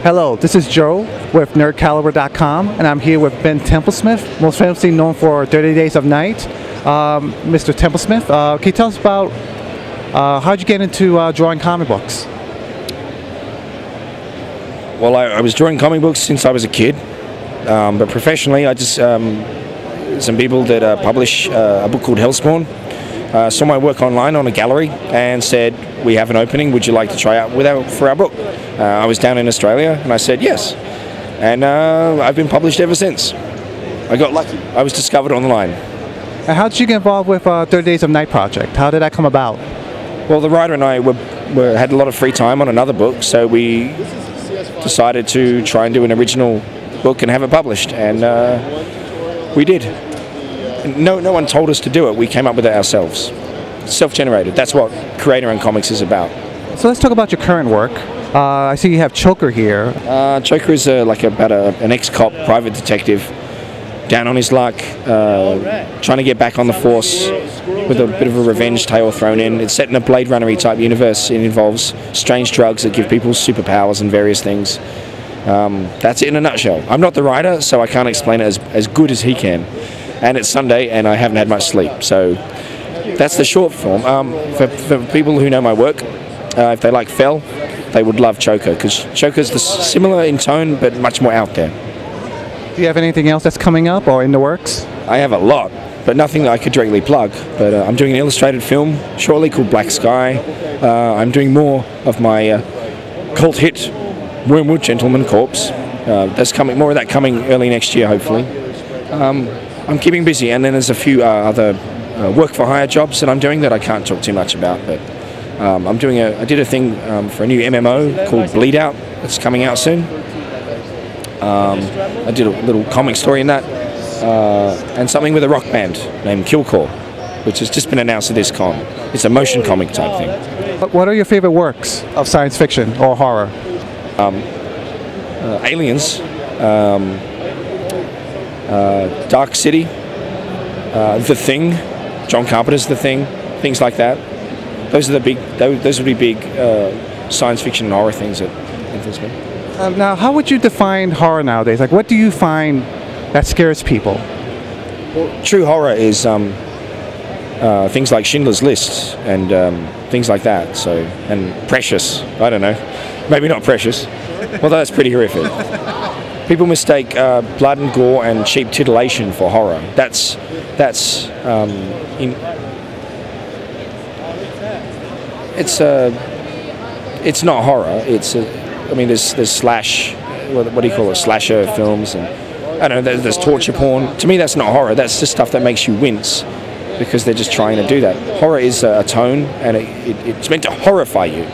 Hello, this is Joe with NerdCaliber.com, and I'm here with Ben Templesmith, most famously known for 30 Days of Night. Mr. Templesmith, can you tell us about how did you get into drawing comic books? Well, I was drawing comic books since I was a kid, but professionally, I just some people that publish a book called Hellspawn saw my work online on a gallery and said, "We have an opening. Would you like to try out for our book?" I was down in Australia, and I said yes, and I've been published ever since. I got lucky. I was discovered online. And how did you get involved with 30 Days of Night project? How did that come about? Well, the writer and I had a lot of free time on another book, so we decided to try and do an original book and have it published, and we did. No one told us to do it. We came up with it ourselves. Self-generated. That's what creator-owned comics is about. So let's talk about your current work. I see you have Choker here. Choker is about an ex-cop, private detective, down on his luck, trying to get back on the force with a bit of a revenge tale thrown in. It's set in a Blade Runner-y type universe. It involves strange drugs that give people superpowers and various things. That's it in a nutshell. I'm not the writer, so I can't explain it as good as he can. And it's Sunday, and I haven't had much sleep. So that's the short form. For people who know my work, if they like Fell, they would love Choker, because Choker's similar in tone, but much more out there. Do you have anything else that's coming up or in the works? I have a lot, but nothing that I could directly plug. But I'm doing an illustrated film shortly called Black Sky. I'm doing more of my cult hit, Wormwood Gentleman Corpse. There's more of that coming early next year, hopefully. I'm keeping busy, and then there's a few other work-for-hire jobs that I'm doing that I can't talk too much about. But I did a thing for a new MMO called Bleed Out. It's coming out soon. I did a little comic story in that, and something with a rock band named Killcore, which has just been announced at this con. It's a motion comic type thing. What are your favorite works of science fiction or horror? Aliens, Dark City, The Thing, John Carpenter's The Thing, things like that. Those are the big. Those would be big science fiction and horror things that influence me. Now, how would you define horror nowadays? Like, what do you find that scares people? Well, true horror is things like Schindler's List and things like that. So, and Precious. I don't know. Maybe not Precious. Although that's pretty horrific. People mistake blood and gore and cheap titillation for horror. It's not horror. I mean, there's slash, what do you call it, slasher films, and I don't know, there's torture porn. To me, that's not horror. That's just stuff that makes you wince because they're just trying to do that. Horror is a tone, and it's meant to horrify you.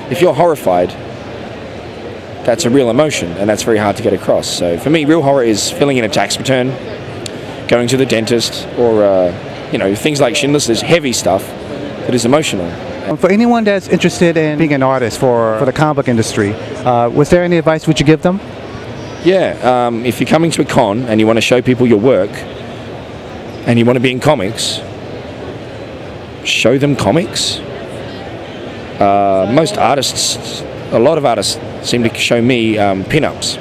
If you're horrified, that's a real emotion, and that's very hard to get across. So for me, real horror is filling in a tax return, going to the dentist, or things like Schindler's List, heavy stuff that is emotional. For anyone that's interested in being an artist for the comic book industry, was there any advice would you give them? Yeah, if you're coming to a con and you want to show people your work and you want to be in comics, show them comics. Most artists, a lot of artists seem to show me pin-ups.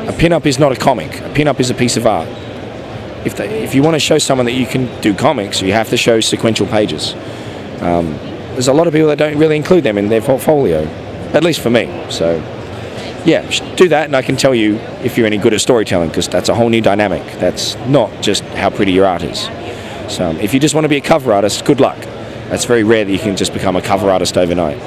A pin-up is not a comic. A pin-up is a piece of art. If you want to show someone that you can do comics, you have to show sequential pages. There's a lot of people that don't really include them in their portfolio, at least for me. So, yeah, do that, and I can tell you if you're any good at storytelling, because that's a whole new dynamic. That's not just how pretty your art is. So, if you just want to be a cover artist, good luck. That's very rare that you can just become a cover artist overnight.